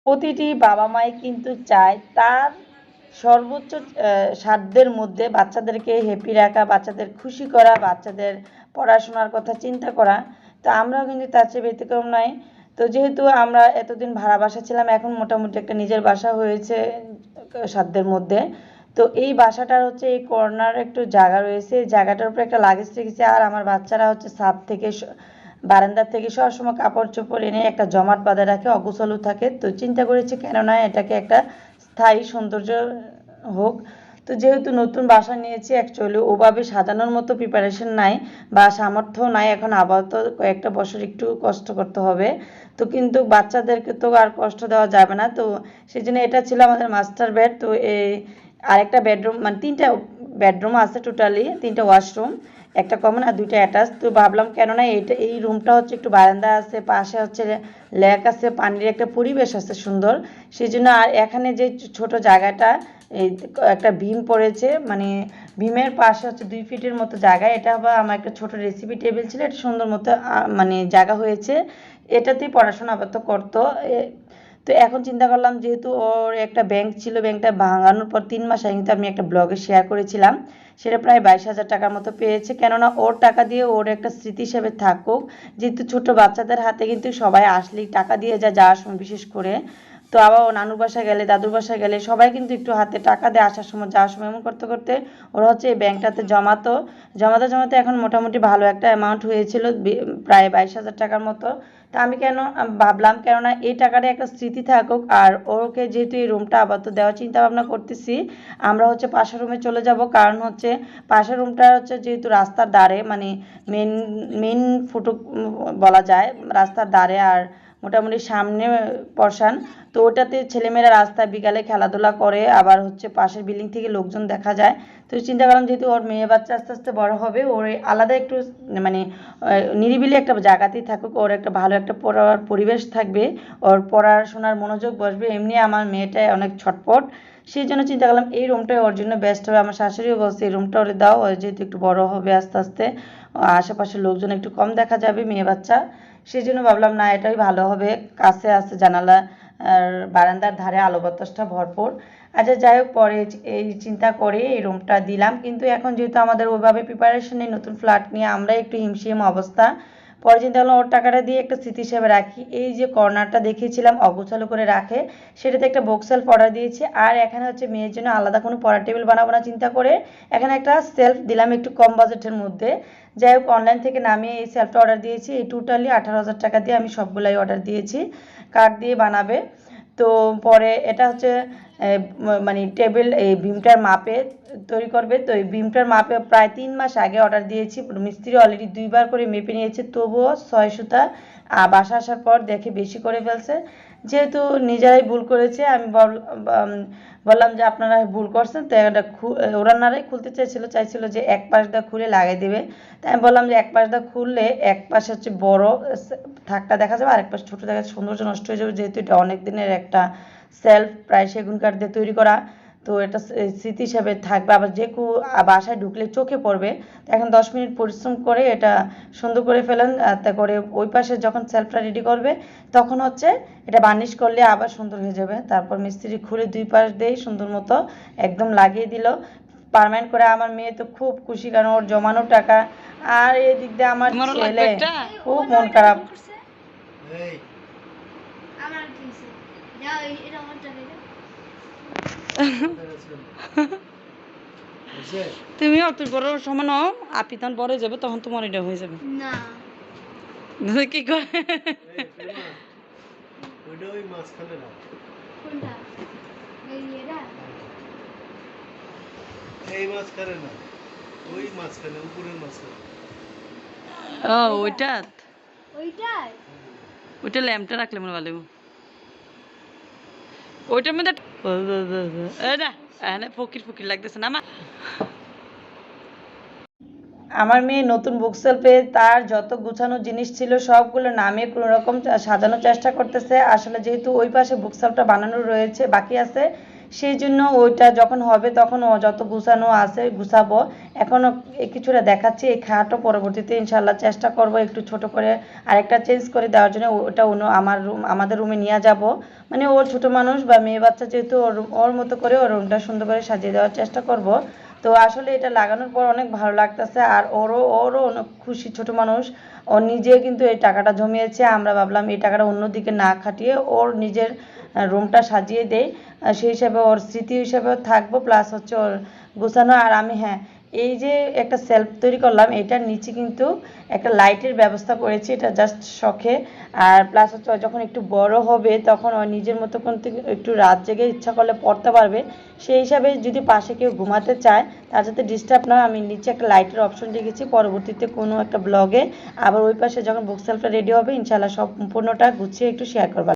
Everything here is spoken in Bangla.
প্রতিটি বাবা মাই কিন্তু চায় তার সর্বোচ্চ সাধ্যের মধ্যে বাচ্চাদেরকে হ্যাপি রাখা, বাচ্চাদের খুশি করা, বাচ্চাদের পড়াশোনার কথা চিন্তা করা। তো আমরাও কিন্তু তার চেয়ে ব্যতিক্রম নয়। তো যেহেতু আমরা এতদিন ভাড়া বাসা ছিলাম, এখন মোটামুটি একটা নিজের বাসা হয়েছে সাধ্যের মধ্যে। তো এই বাসাটার হচ্ছে এই কর্নার একটু জায়গা রয়েছে, এই জায়গাটার উপরে একটা লাগেজ রেখেছে, আর আমার বাচ্চারা হচ্ছে ছাদ থেকে বারান্দার থেকে সবসময় কাপড় চোপড় এনে একটা জমাট বাঁধা রাখে, অগোছালো থাকে। তো চিন্তা করেছি কেন না এটাকে একটা স্থায়ী সৌন্দর্য হোক। তো যেহেতু নতুন বাসা নিয়েছি, অ্যাকচুয়ালি ওভাবে সাজানোর মতো প্রিপারেশন নাই বা সামর্থ্য নাই, এখন আপাতত কয়েকটা বছর একটু কষ্ট করতে হবে। তো কিন্তু বাচ্চাদেরকে তো আর কষ্ট দেওয়া যাবে না, তো সেই জন্য এটা ছিল আমাদের মাস্টার বেড। তো এই আরেকটা বেডরুম, মানে তিনটা বেডরুম আছে, টোটালি তিনটা ওয়াশরুম, একটা কমন আর দুইটা অ্যাটাচ। তো ভাবলাম কেননা এই রুমটা হচ্ছে একটু বারান্দা আছে, পাশে হচ্ছে লেক আছে, পানির একটা পরিবেশ আছে সুন্দর, সেই জন্য। আর এখানে যে ছোট জায়গাটা, এই একটা ভীম পড়েছে, মানে ভীমের পাশে হচ্ছে 2 ফিটের মতো জায়গা, এটা আবার আমার একটা ছোট রেসিপি টেবিল ছিল, এটা সুন্দর মতো মানে জায়গা হয়েছে, এটাতেই পড়াশোনা আপাতত করতো। তো এখন চিন্তা করলাম যেহেতু ওর একটা ব্যাংক ছিল, ব্যাংকটা ভাঙানোর পর 3 মাস আগে কিন্তু আমি একটা ব্লগে শেয়ার করেছিলাম, সেটা প্রায় 22,000 টাকার মতো পেয়েছে। কেননা ওর টাকা দিয়ে ওর একটা স্মৃতি হিসেবে থাকুক, যেহেতু ছোট বাচ্চাদের হাতে কিন্তু সবাই আসলেই টাকা দিয়ে যায় যাওয়ার সময় বিশেষ করে। তো আবার ও নানুর বাসায় গেলে, দাদুর বাসায় গেলে সবাই কিন্তু একটু হাতে টাকা দেয় আসার সময় যাওয়ার সময়, এমন করতে করতে ওরা হচ্ছে এই ব্যাংকটাতে জমাতো, জমাতে জমাতে এখন মোটামুটি ভালো একটা অ্যামাউন্ট হয়েছিল, প্রায় 22,000 টাকার মতো। তা আমি ভাবলাম কেননা এই টাকাটা একটা স্মৃতি থাকুক, আর ওকে যেহেতু এই রুমটা আপাতত দেওয়ার চিন্তা ভাবনা করতেছি, আমরা হচ্ছে পাশের রুমে চলে যাব। কারণ হচ্ছে পাশের রুমটা হচ্ছে যেহেতু রাস্তার ধারে, মানে মেন মেন ফুটুক বলা যায়, রাস্তার ধারে, আর মোটামুটি সামনে পর্সান। তো ওটাতে ছেলেমেয়েরা রাস্তায় বিকালে খেলাধুলা করে, আবার হচ্ছে পাশের বিল্ডিং থেকে লোকজন দেখা যায়। তো চিন্তা করলাম যেহেতু ওর মেয়ে বাচ্চা আস্তে আস্তে বড় হবে, ওর আলাদা একটু মানে নিরিবিলি একটা জায়গাতেই থাকুক, ওর একটা ভালো একটা পড়ার পরিবেশ থাকবে, ওর পড়াশোনার মনোযোগ বসবে। এমনি আমার মেয়েটাই অনেক ছটপট, সেই জন্য চিন্তা করলাম এই রুমটাই ওর জন্য বেস্ট হবে। আমার শাশুড়িও বলছে এই রুমটা ওরে দাও, ও যেহেতু একটু বড় হবে আস্তে আস্তে, আশেপাশের লোকজন একটু কম দেখা যাবে, মেয়ে বাচ্চা, সেই জন্য ভাবলাম না এটাই ভালো হবে। কাছে আছে জানালা, আর বারান্দার ধারে আলো বাতাসটা ভরপুর। আচ্ছা যাই হোক, পরে এই চিন্তা করে এই রুমটা দিলাম, কিন্তু এখন যেহেতু আমাদের ওইভাবে প্রিপারেশন নেই, নতুন ফ্ল্যাট নিয়ে আমরা একটু হিমশিম অবস্থা। পরে চিন্তা করলাম ওর টাকাটা দিয়ে একটা স্মৃতি হিসেবে রাখি। এই যে কর্নারটা দেখিয়েছিলাম অগোছালো করে রাখে, সেটাতে একটা বুক সেলফ অর্ডার দিয়েছি, আর এখানে হচ্ছে মেয়ের জন্য আলাদা কোনো পড়ার টেবিল বানাবো না চিন্তা করে এখানে একটা সেলফ দিলাম একটু কম বাজেটের মধ্যে। যাই হোক, অনলাইন থেকে নামিয়ে এই সেলফটা অর্ডার দিয়েছি, এই টোটালি 18,000 টাকা দিয়ে আমি সবগুলাই অর্ডার দিয়েছি, কার্ড দিয়ে বানাবে। তো পরে এটা হচ্ছে মানে টেবিল এই ভীমটার মাপে তৈরি করবে। তো এই ভীমটার মাপে প্রায় 3 মাস আগে অর্ডার দিয়েছি, মিস্ত্রি অলরেডি 2বার করে মেপে নিয়েছে, তবুও 6 সুতা বাসা আসার পর দেখে বেশি করে ফেলছে। যেহেতু নিজেরাই ভুল করেছে, আমি বললাম যে আপনারা ভুল করছেন, তো এটা ওনারাই খুলতে চাইছিল যে এক পাশটা খুলে লাগাই দেবে। তাই আমি বললাম যে এক পাশটা খুললে এক পাশে হচ্ছে বড় থাকটা দেখা যাবে, আরেক পাশে ছোট দেখা যাচ্ছে, সৌন্দর্য নষ্ট হয়ে যাবে, যেহেতু এটা অনেক দিনের একটা সেলফ, প্রায় সেগুন কাঠ দিয়ে তৈরি করা। তো এটা স্মৃতি হিসাবে থাকবে, আবার যে কেউ বাসায় ঢুকলে চোখে পড়বে। এখন 10 মিনিট পরিশ্রম করে এটা সুন্দর করে ফেলেন, তা করে ওই পাশে যখন সেলফটা রেডি করবে তখন হচ্ছে এটা বার্নিশ করলে আবার সুন্দর হয়ে যাবে। তারপর মিস্ত্রি খুলে 2 পাশ দিয়েই সুন্দর মতো একদম লাগিয়ে দিল পার্মানেন্ট করে। আমার মেয়ে তো খুব খুশি, কারণ ওর জমানো টাকা। আর এদিক দিয়ে আমার ছেলে খুব মন খারাপ। তুমি অত বড় সমান আপনি তখন বড় যাবে, তখন তোমার এটা হয়ে যাবে না কি করে ওইটা ওইটা ল্যাম্পটা রাখলে মনে ভালো, ওইটার মধ্যে ফকির ফকির লাগতেছে না আমার মেয়ে নতুন বুক সেলফে তার যত গুছানো জিনিস ছিল সবগুলো নামিয়ে কোনো রকম সাজানোর চেষ্টা করতেছে। আসলে যেহেতু ওই পাশে বুক সেলফটা বানানো রয়েছে, বাকি আছে, সেই জন্য ওইটা যখন হবে তখন ও যত গুছানো আছে গুছাবো। এখনও কিছুটা দেখাচ্ছি, এই খাটও পরবর্তীতে ইনশাল্লাহ চেষ্টা করব একটু ছোট করে আরেকটা চেঞ্জ করে দেওয়ার জন্য। ওটা অন্য আমাদের রুমে নিয়ে যাব, মানে ওর ছোট মানুষ বা মেয়ে বাচ্চা যেহেতু ওর মতো করে ওর রুমটা সুন্দর করে সাজিয়ে দেওয়ার চেষ্টা করব। তো আসলে এটা লাগানোর পর অনেক ভালো লাগতেছে, আর ওরও অনেক খুশি, ছোট মানুষ। ও নিজে কিন্তু এই টাকাটা জমিয়েছে, আমরা ভাবলাম এই টাকাটা অন্যদিকে না খাটিয়ে ওর নিজের রুমটা সাজিয়ে দেই, সেই হিসাবে ওর স্মৃতি হিসাবেও থাকবো, প্লাস হচ্ছে ওর গোছানো। আর আমি, হ্যাঁ, এই যে একটা সেলফ তৈরি করলাম, এটার নিচে কিন্তু একটা লাইটের ব্যবস্থা করেছি, এটা জাস্ট শখে। আর প্লাস হচ্ছে ও যখন একটু বড় হবে তখন ও নিজের মতো করতে একটু রাত জেগে ইচ্ছা করলে পড়তে পারবে, সেই হিসাবে যদি পাশে কেউ ঘুমাতে চায় তার যাতে ডিস্টার্ব না হয়, আমি নিচে একটা লাইটের অপশন রেখেছি। পরবর্তীতে কোনো একটা ব্লগে আবার ওই পাশে যখন বুক সেলফটা রেডি হবে ইনশাল্লাহ সম্পূর্ণটা গুছিয়ে একটু শেয়ার করবো।